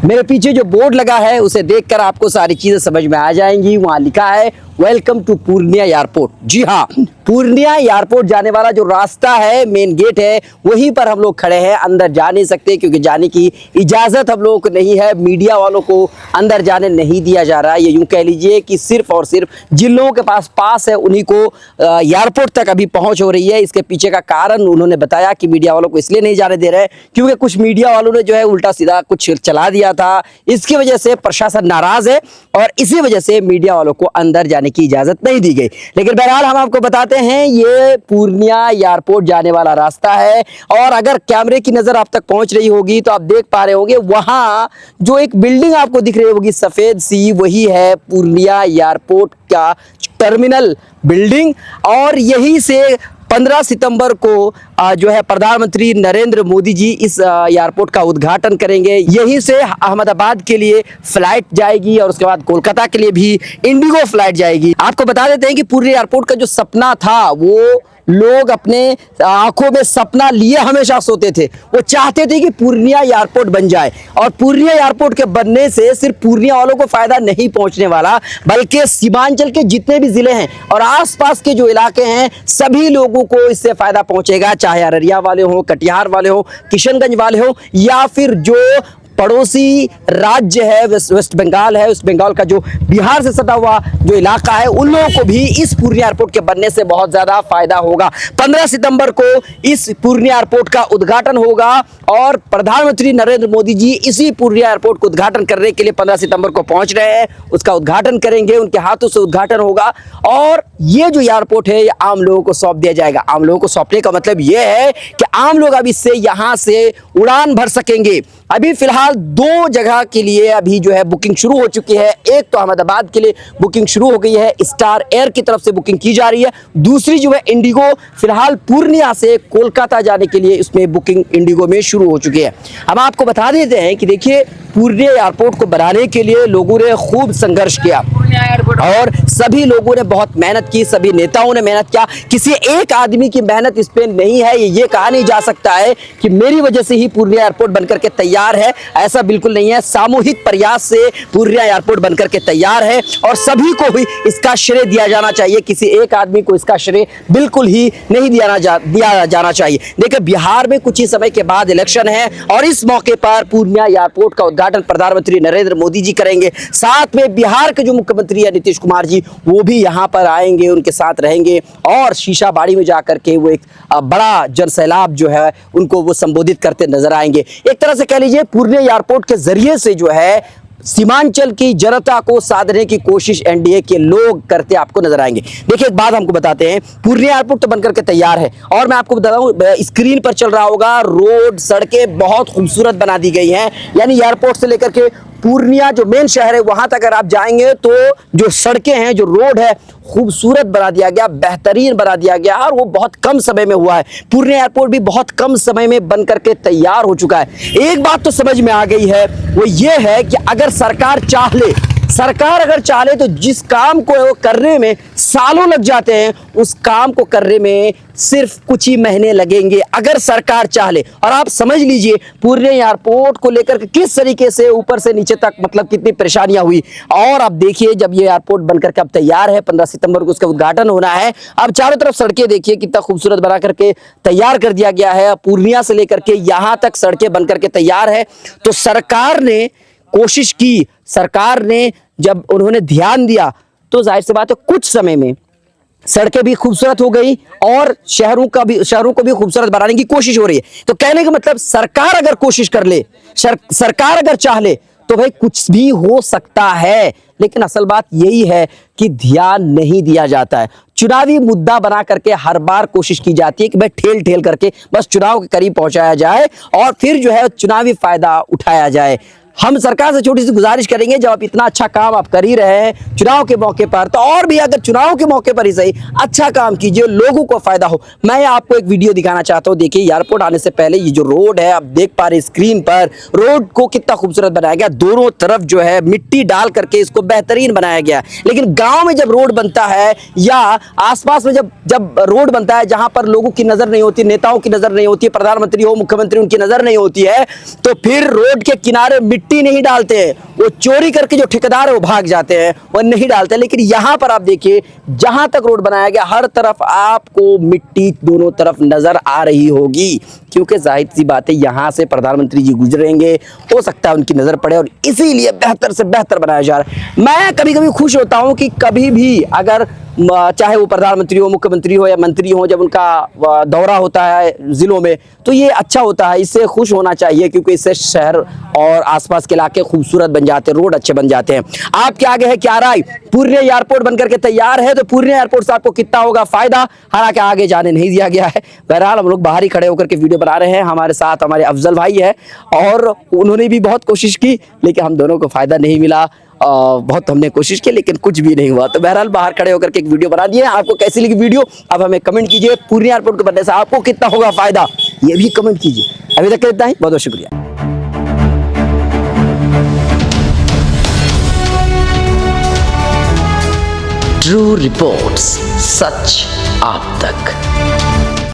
मेरे पीछे जो बोर्ड लगा है उसे देखकर आपको सारी चीजें समझ में आ जाएंगी। वहां लिखा है वेलकम टू पूर्णिया एयरपोर्ट। जी हाँ, पूर्णिया एयरपोर्ट जाने वाला जो रास्ता है, मेन गेट है, वहीं पर हम लोग खड़े हैं। अंदर जा नहीं सकते क्योंकि जाने की इजाजत हम लोगों को नहीं है। मीडिया वालों को अंदर जाने नहीं दिया जा रहा है। ये यूं कह लीजिए कि सिर्फ और सिर्फ जिन लोगों के पास है उन्हीं को एयरपोर्ट तक अभी पहुंच हो रही है। इसके पीछे का कारण उन्होंने बताया कि मीडिया वालों को इसलिए नहीं जाने दे रहे क्योंकि कुछ मीडिया वालों ने जो है उल्टा सीधा कुछ चला दिया था। इसकी वजह से प्रशासन नाराज है और इसी वजह से मीडिया वालों को अंदर जाने की इजाजत नहीं दी गई। लेकिन बहरहाल हम आपको बताते हैं ये पूर्णिया एयरपोर्ट जाने वाला रास्ता है। और अगर कैमरे की नजर आप तक पहुंच रही होगी तो आप देख पा रहे होंगे वहां जो एक बिल्डिंग आपको दिख रही होगी सफेद सी, वही है पूर्णिया एयरपोर्ट का टर्मिनल बिल्डिंग। और यही से 15 सितंबर को जो है प्रधानमंत्री नरेंद्र मोदी जी इस एयरपोर्ट का उद्घाटन करेंगे। यहीं से अहमदाबाद के लिए फ्लाइट जाएगी और उसके बाद कोलकाता के लिए भी इंडिगो फ्लाइट जाएगी। आपको बता देते हैं कि पूरी एयरपोर्ट का जो सपना था वो लोग अपने आंखों में सपना लिए हमेशा सोते थे। वो चाहते थे कि पूर्णिया एयरपोर्ट बन जाए और पूर्णिया एयरपोर्ट के बनने से सिर्फ पूर्णिया वालों को फायदा नहीं पहुंचने वाला, बल्कि सीमांचल के जितने भी जिले हैं और आसपास के जो इलाके हैं सभी लोगों को इससे फायदा पहुंचेगा। चाहे अररिया वाले हो, कटिहार वाले हो, किशनगंज वाले हो या फिर जो पड़ोसी राज्य है वेस्ट बंगाल है, उस बंगाल का जो बिहार से सटा हुआ जो इलाका है, उन लोगों को भी इस पूर्णिया एयरपोर्ट के बनने से बहुत ज्यादा फायदा होगा। 15 सितंबर को इस पूर्णिया एयरपोर्ट का उद्घाटन होगा और प्रधानमंत्री नरेंद्र मोदी जी इसी पूर्णिया एयरपोर्ट को उद्घाटन करने के लिए 15 सितंबर को पहुंच रहे हैं। उसका उद्घाटन करेंगे, उनके हाथों से उद्घाटन होगा और ये जो एयरपोर्ट है ये आम लोगों को सौंप दिया जाएगा। आम लोगों को सौंपने का मतलब ये है कि आम लोग अब इससे यहां से उड़ान भर सकेंगे। अभी फिलहाल 2 जगह के लिए अभी जो है बुकिंग शुरू हो चुकी है। एक तो अहमदाबाद के लिए बुकिंग शुरू हो गई है, स्टार एयर की तरफ से बुकिंग की जा रही है। दूसरी जो है इंडिगो, फिलहाल पूर्णिया से कोलकाता जाने के लिए इसमें बुकिंग इंडिगो में शुरू हो चुकी है। हम आपको बता देते हैं कि देखिए पूर्णिया एयरपोर्ट को बनाने के लिए लोगों ने खूब संघर्ष किया और सभी लोगों ने बहुत मेहनत की, सभी नेताओं ने मेहनत किया। किसी एक आदमी की मेहनत इस पे नहीं है। ये कहा नहीं जा सकता है कि मेरी वजह से ही पूर्णिया एयरपोर्ट बनकर के तैयार है, ऐसा बिल्कुल नहीं है। सामूहिक प्रयास से पूर्णिया एयरपोर्ट बनकर के तैयार है और सभी को भी इसका श्रेय दिया जाना चाहिए। किसी एक आदमी को इसका श्रेय बिल्कुल ही नहीं दिया जाना चाहिए। देखिए बिहार में कुछ ही समय के बाद इलेक्शन है और इस मौके पर पूर्णिया एयरपोर्ट का उद्घाटन प्रधानमंत्री नरेंद्र मोदी जी करेंगे। साथ में बिहार के जो मुख्यमंत्री है नीतीश कुमार जी, वो भी यहाँ पर आएंगे, उनके साथ रहेंगे और शीशाबाड़ी में जाकर के वो एक बड़ा जनसैलाब जो है उनको वो संबोधित करते नजर आएंगे। एक तरह से कह लीजिए पूर्णिया एयरपोर्ट के जरिए से जो है सीमांचल की जनता को साधने की कोशिश एनडीए के लोग करते आपको नजर आएंगे। देखिए एक बात हमको बताते हैं, पूर्णिया एयरपोर्ट तो बनकर के तैयार है और मैं आपको बता दूं स्क्रीन पर चल रहा होगा, रोड सड़कें बहुत खूबसूरत बना दी गई हैं। यानी एयरपोर्ट से लेकर के पूर्णिया जो मेन शहर है वहां तक अगर आप जाएंगे तो जो सड़कें हैं, जो रोड है, खूबसूरत बना दिया गया, बेहतरीन बना दिया गया और वो बहुत कम समय में हुआ है। पूर्णिया एयरपोर्ट भी बहुत कम समय में बन करके तैयार हो चुका है। एक बात तो समझ में आ गई है, वो ये है कि अगर सरकार अगर चाहे तो जिस काम को करने में सालों लग जाते हैं, उस काम को करने में सिर्फ कुछ ही महीने लगेंगे अगर सरकार चाहे। और आप समझ लीजिए पूर्णिया एयरपोर्ट को लेकर के किस तरीके से ऊपर से नीचे तक मतलब कितनी परेशानियां हुई। और अब देखिए जब ये एयरपोर्ट बनकर के अब तैयार है, 15 सितंबर को उसका उद्घाटन होना है। अब चारों तरफ सड़कें देखिए कितना खूबसूरत बना करके तैयार कर दिया गया है। पूर्णिया से लेकर के यहां तक सड़कें बनकर के तैयार है। तो सरकार ने कोशिश की, सरकार ने जब उन्होंने ध्यान दिया तो जाहिर सी बात है कुछ समय में सड़कें भी खूबसूरत हो गई और शहरों को भी खूबसूरत बनाने की कोशिश हो रही है। तो कहने का मतलब सरकार अगर कोशिश कर ले, सरकार अगर चाह ले तो भाई कुछ भी हो सकता है। लेकिन असल बात यही है कि ध्यान नहीं दिया जाता है। चुनावी मुद्दा बना करके हर बार कोशिश की जाती है कि भाई ठेल कर के बस चुनाव के करीब पहुंचाया जाए और फिर जो है चुनावी फायदा उठाया जाए। हम सरकार से छोटी सी गुजारिश करेंगे, जब आप इतना अच्छा काम आप कर ही रहे हैं चुनाव के मौके पर, तो और भी अगर चुनाव के मौके पर ही सही अच्छा काम कीजिए, लोगों को फायदा हो। मैं आपको एक वीडियो दिखाना चाहता हूं। देखिए एयरपोर्ट आने से पहले ये जो रोड है आप देख पा रहे स्क्रीन पर, रोड को कितना खूबसूरत बनाया गया। दोनों तरफ जो है मिट्टी डाल करके इसको बेहतरीन बनाया गया। लेकिन गांव में जब रोड बनता है या आसपास में जब रोड बनता है जहां पर लोगों की नजर नहीं होती, नेताओं की नजर नहीं होती, प्रधानमंत्री हो, मुख्यमंत्री उनकी नजर नहीं होती है, तो फिर रोड के किनारे मिट्टी नहीं डालते हैं, वो चोरी करके जो ठेकेदार है वो भाग जाते हैं, वो नहीं डालते। लेकिन यहाँ पर आप देखिए, जहां तक रोड बनाया गया हर तरफ आपको मिट्टी दोनों तरफ नजर आ रही होगी, क्योंकि जाहिर सी बात है यहाँ से प्रधानमंत्री जी गुजरेंगे, हो सकता है उनकी नजर पड़े, और इसीलिए बेहतर से बेहतर बनाया जा रहा है। मैं कभी कभी खुश होता हूँ कि कभी भी अगर चाहे वो प्रधानमंत्री हो, मुख्यमंत्री हो या मंत्री हो, जब उनका दौरा होता है जिलों में, तो ये अच्छा होता है, इससे खुश होना चाहिए, क्योंकि इससे शहर और आसपास के इलाके खूबसूरत बन जाते हैं, रोड अच्छे बन जाते हैं। आपके आगे है क्या राय? पूर्णिया एयरपोर्ट बनकर के तैयार है, तो पूर्णिया एयरपोर्ट से आपको कितना होगा फायदा? हालांकि आगे जाने नहीं दिया गया है। बहरहाल हम लोग बाहर ही खड़े होकर के वीडियो बना रहे हैं। हमारे साथ हमारे अफजल भाई है, और उन्होंने भी बहुत कोशिश की, लेकिन हम दोनों को फायदा नहीं मिला। बहुत हमने कोशिश की, लेकिन कुछ भी नहीं हुआ। तो बहरहाल बाहर खड़े होकर के एक वीडियो बना दिए। आपको कैसी लगी वीडियो, अब हमें कमेंट कीजिए। पूर्णिया एयरपोर्ट के बनने से आपको कितना होगा फायदा, ये भी कमेंट कीजिए। अभी तक के इतना ही, बहुत बहुत शुक्रिया। ट्रू रिपोर्ट्स, सच आप तक।